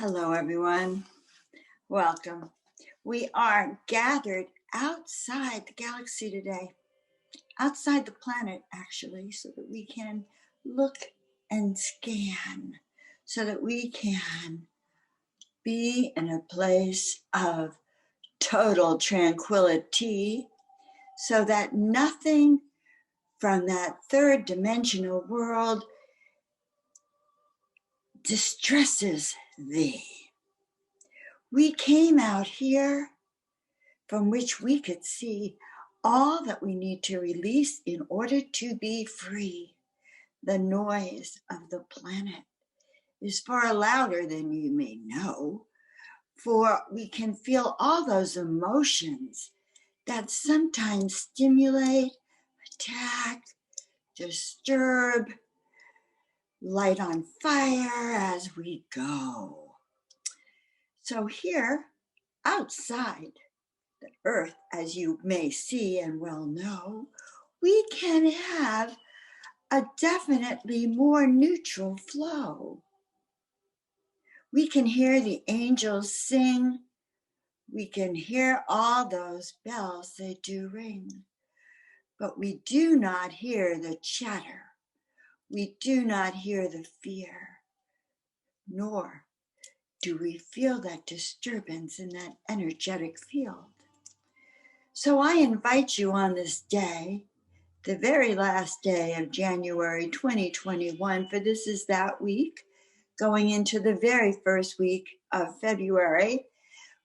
Hello, everyone. Welcome. We are gathered outside the galaxy today, outside the planet, actually, so that we can look and scan, so that we can be in a place of total tranquility, so that nothing from that third dimensional world distresses thee. We came out here from which we could see all that we need to release in order to be free. The noise of the planet is far louder than you may know, for we can feel all those emotions that sometimes stimulate, attack, disturb, light on fire as we go. So here, outside the earth, as you may see and well know, we can have a definitely more neutral flow. We can hear the angels sing. We can hear all those bells, they do ring. But we do not hear the chatter. We do not hear the fear, nor do we feel that disturbance in that energetic field. So I invite you on this day, the very last day of January 2021, for this is that week, going into the very first week of February.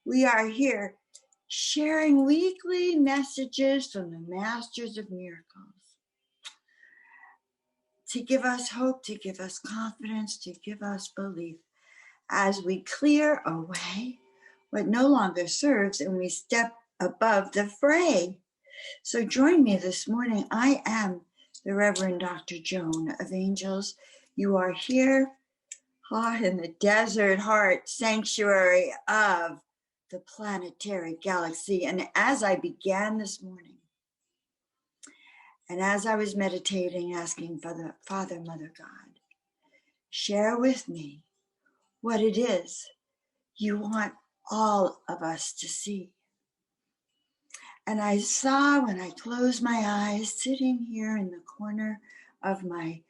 We are here sharing weekly messages from the Masters of Miracles to give us hope, to give us confidence, to give us belief as we clear away what no longer serves and we step above the fray. So join me this morning. I am the Reverend Dr. Joan of Angels. You are here in the desert heart sanctuary of the planetary galaxy. And as I began this morning, and as I was meditating, asking Father, Mother God, share with me what it is you want all of us to see. And I saw, when I closed my eyes, sitting here in the corner of my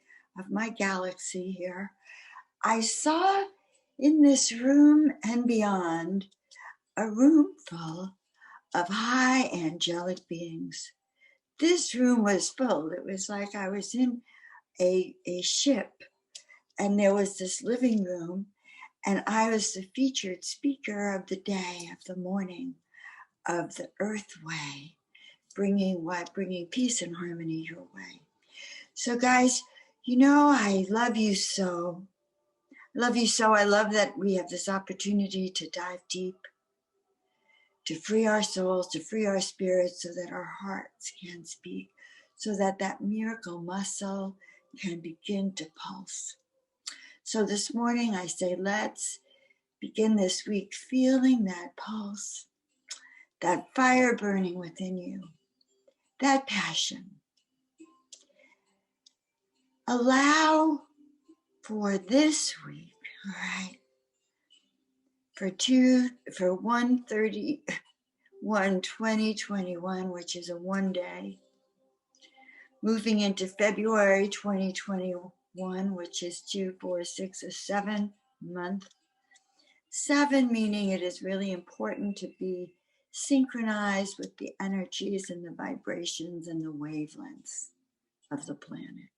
galaxy here, I saw in this room and beyond a room full of high angelic beings. This room was full. It was like I was in a ship, and there was this living room, and I was the featured speaker of the day, of the morning, of the earth way, bringing peace and harmony your way. So guys, you know, I love you so. I love you so. I love that we have this opportunity to dive deep, to free our souls, to free our spirits, so that our hearts can speak, so that that miracle muscle can begin to pulse. So this morning I say, let's begin this week feeling that pulse, that fire burning within you, that passion. Allow for this week, all right, for 1/31/2021, which is a one day, moving into February 2021, which is 2, 4, 6, a 7 month. 7 meaning it is really important to be synchronized with the energies and the vibrations and the wavelengths of the planet.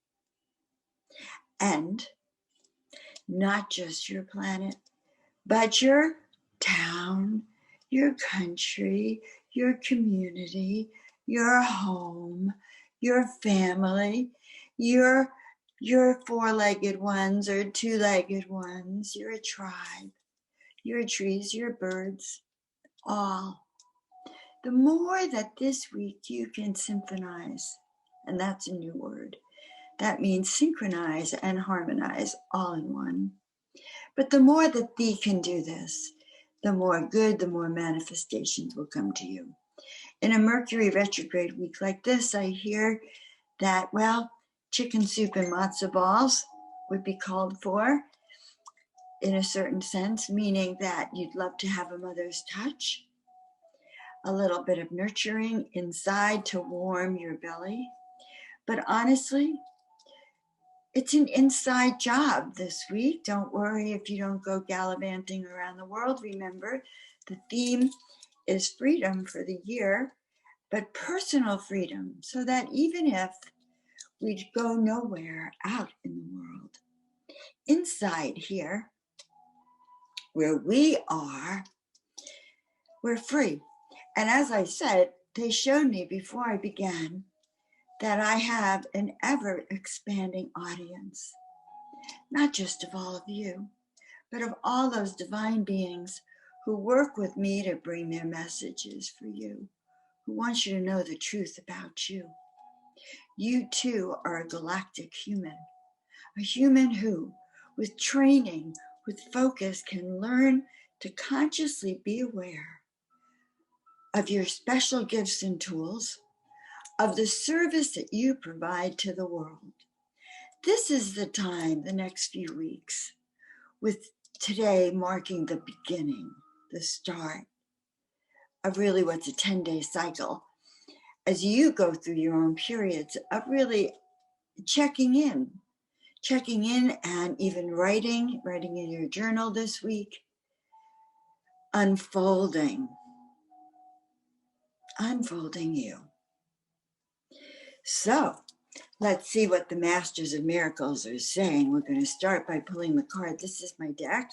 And not just your planet, but your town, your country, your community, your home, your family, your four-legged ones or two-legged ones, your tribe, your trees, your birds, all. The more that this week you can symphonize, and that's a new word, that means synchronize and harmonize all in one. But the more that thee can do this, the more good, the more manifestations will come to you. In a Mercury retrograde week like this, I hear that, well, chicken soup and matzo balls would be called for. in a certain sense, meaning that you'd love to have a mother's touch, a little bit of nurturing inside to warm your belly. But honestly, it's an inside job this week. Don't worry if you don't go gallivanting around the world. Remember, the theme is freedom for the year, but personal freedom, so that even if we go nowhere out in the world, inside here, where we are, we're free. And as I said, they showed me before I began that I have an ever expanding audience, not just of all of you, but of all those divine beings who work with me to bring their messages for you, who want you to know the truth about you. You too are a galactic human, a human who, with training, with focus, can learn to consciously be aware of your special gifts and tools, of the service that you provide to the world. This is the time, the next few weeks, with today marking the beginning, the start of really what's a 10-day cycle, as you go through your own periods of really checking in and even writing in your journal this week, unfolding you. So let's see what the Masters of Miracles are saying. We're going to start by pulling the card. This is my deck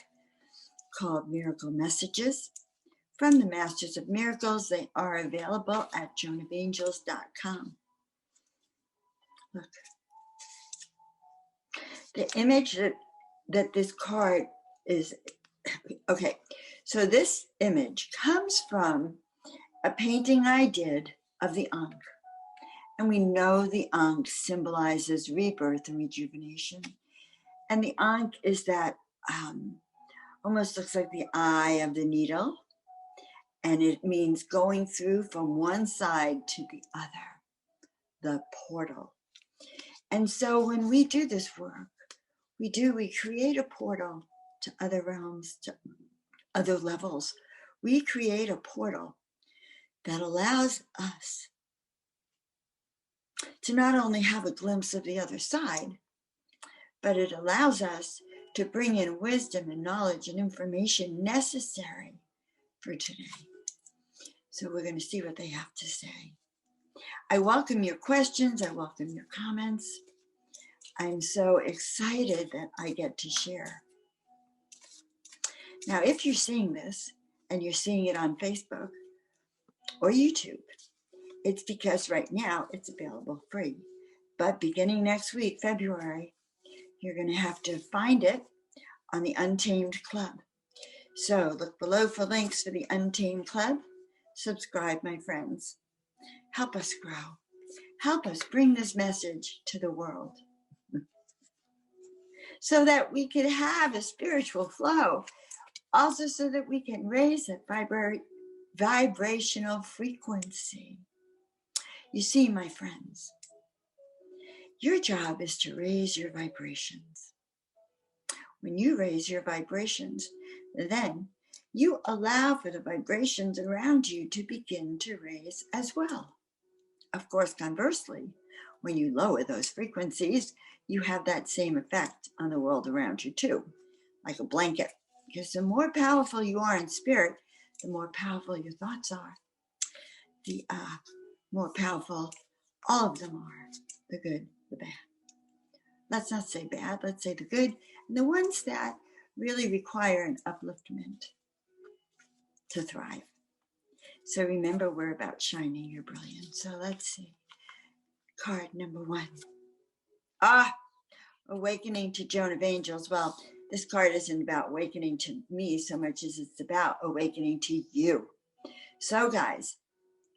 called Miracle Messages from the Masters of Miracles. They are available at joanofangels.com. Look. The image that this card is, okay, so this image comes from a painting I did of the Ankh. And we know the Ankh symbolizes rebirth and rejuvenation. And the Ankh is that almost looks like the eye of the needle. And it means going through from one side to the other, the portal. And so when we do this work, we create a portal to other realms, to other levels. We create a portal that allows us to not only have a glimpse of the other side, but it allows us to bring in wisdom and knowledge and information necessary for today. So we're going to see what they have to say. I welcome your questions. I welcome your comments. I'm so excited that I get to share. Now, if you're seeing this and you're seeing it on Facebook or YouTube, it's because right now it's available free. But beginning next week, February, you're going to have to find it on the Untamed Club. So look below for links for the Untamed Club. Subscribe, my friends. Help us grow. Help us bring this message to the world so that we could have a spiritual flow. Also so that we can raise that vibrational frequency. You see, my friends, your job is to raise your vibrations. When you raise your vibrations, then you allow for the vibrations around you to begin to raise as well. Of course, conversely, when you lower those frequencies, you have that same effect on the world around you too, like a blanket. Because the more powerful you are in spirit, the more powerful your thoughts are. The more powerful all of them are, the good, the bad. Let's not say bad, let's say the good, and the ones that really require an upliftment to thrive. So remember, we're about shining your brilliance. So let's see. Card number 1. Awakening to Joan of Angels. Well, this card isn't about awakening to me so much as it's about awakening to you. So guys,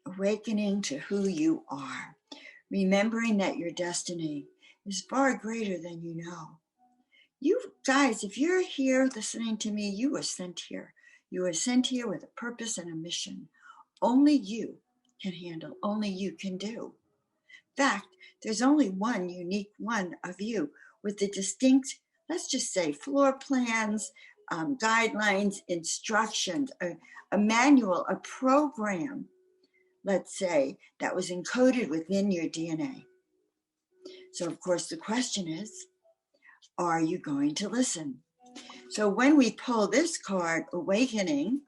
awakening to who you are. Remembering that your destiny is far greater than you know. You guys, if you're here listening to me, you were sent here. You were sent here with a purpose and a mission. Only you can handle, only you can do. In fact, there's only one unique one of you with the distinct, let's just say, floor plans, guidelines, instructions, a manual, a program, let's say, that was encoded within your DNA. So, of course, the question is, are you going to listen? So when we pull this card, awakening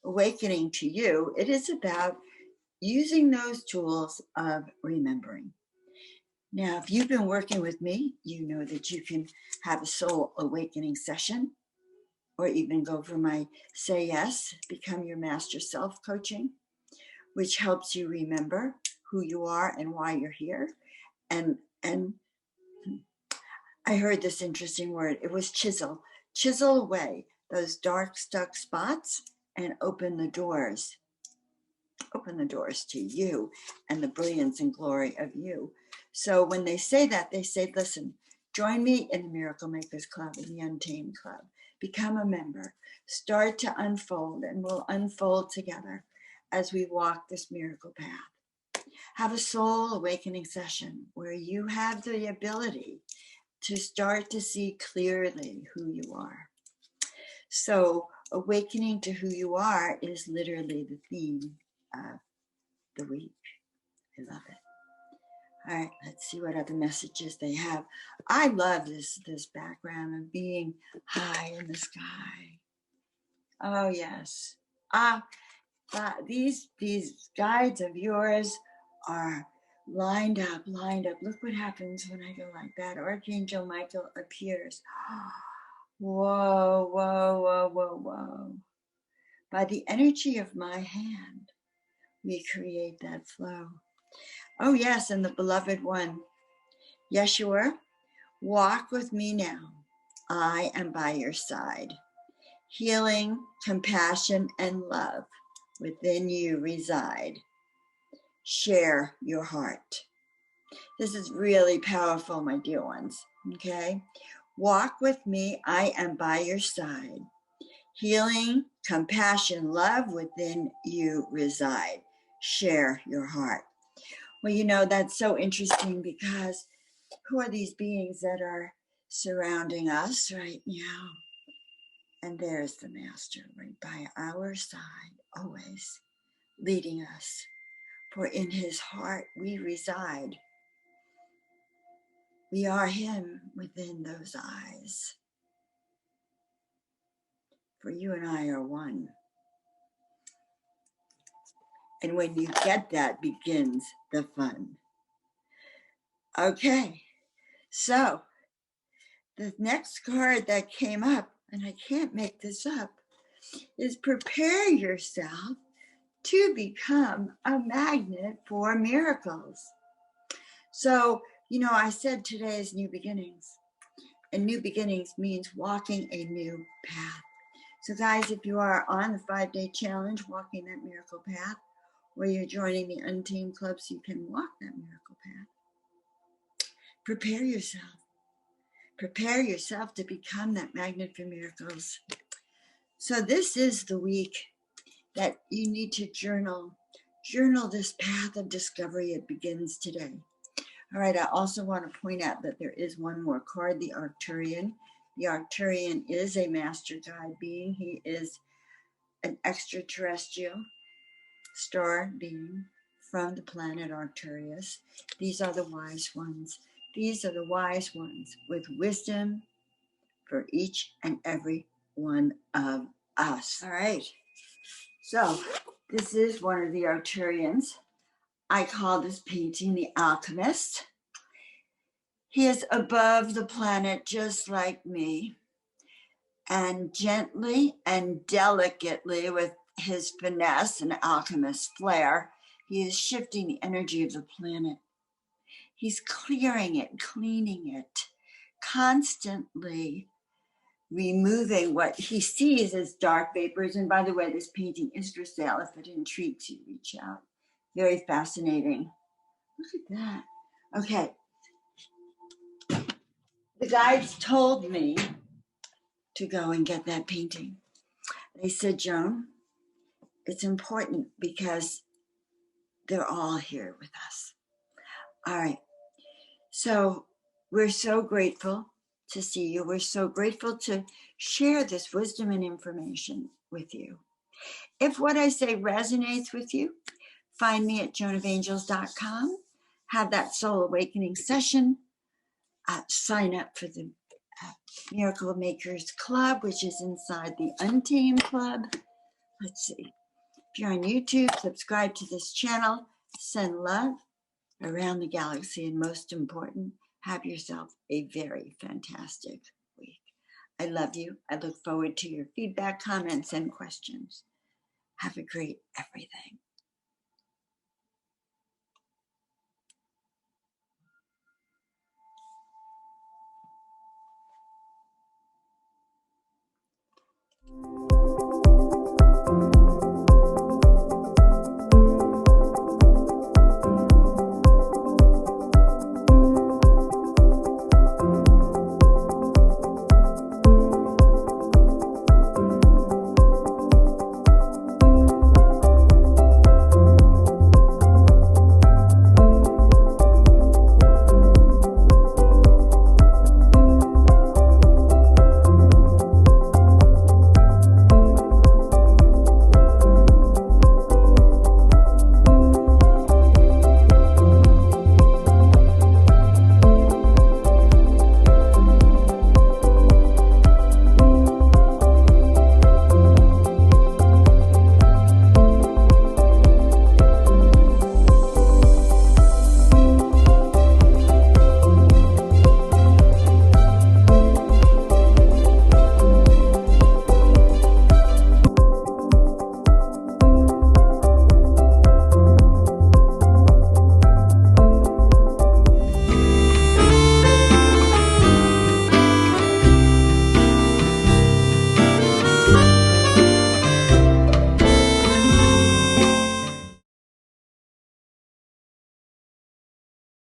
to you, it is about using those tools of remembering. Now, if you've been working with me, you know that you can have a soul awakening session, or even go for my Say Yes, Become Your Master Self coaching, which helps you remember who you are and why you're here. And I heard this interesting word. It was chisel. Chisel away those dark, stuck spots and open the doors. Open the doors to you and the brilliance and glory of you. So when they say that, they say, listen, join me in the Miracle Makers Club, in the Untamed Club. Become a member. Start to unfold, and we'll unfold together as we walk this miracle path. Have a soul awakening session where you have the ability to start to see clearly who you are. So awakening to who you are is literally the theme of the week. I love it. All right, let's see what other messages they have. I love this background of being high in the sky. Oh yes. These guides of yours are lined up. Look what happens when I go like that. Archangel Michael appears. Whoa, whoa, whoa, whoa, whoa. By the energy of my hand, we create that flow. Oh yes, and the beloved one, Yeshua, walk with me now. I am by your side. Healing, compassion, and love within you reside. Share your heart. This is really powerful, my dear ones, okay? Walk with me, I am by your side. Healing, compassion, love within you reside. Share your heart. Well, you know, that's so interesting because who are these beings that are surrounding us right now? And there's the Master right by our side, always leading us. For in his heart we reside. We are him within those eyes. For you and I are one. And when you get that, begins the fun. Okay, so the next card that came up, and I can't make this up, is prepare yourself to become a magnet for miracles. So, you know, I said today is new beginnings, and new beginnings means walking a new path. So guys, if you are on the 5-day challenge, walking that miracle path, or you're joining the Untamed Club so you can walk that miracle path, prepare yourself. Prepare yourself to become that magnet for miracles. So this is the week that you need to journal. Journal this path of discovery. It begins today. All right, I also want to point out that there is one more card, the Arcturian. The Arcturian is a master guide being. He is an extraterrestrial star being from the planet Arcturus. These are the wise ones. These are the wise ones with wisdom for each and every one of us. All right. So this is one of the Arcturians. I call this painting the Alchemist. He is above the planet just like me, and gently and delicately, with his finesse and alchemist flair, he is shifting the energy of the planet. He's clearing it, cleaning it, constantly removing what he sees as dark vapors. And by the way, this painting is for sale. If it intrigues you, reach out. Very fascinating. Look at that. Okay. The guides told me to go and get that painting. They said, Joan, it's important because they're all here with us. All right. So we're so grateful to see you. We're so grateful to share this wisdom and information with you. If what I say resonates with you, find me at joanofangels.com. Have that soul awakening session. Sign up for the Miracle Makers Club, which is inside the Untamed Club. Let's see. If you're on YouTube, subscribe to this channel. Send love around the galaxy. And most important, have yourself a very fantastic week. I love you. I look forward to your feedback, comments, and questions. Have a great everything.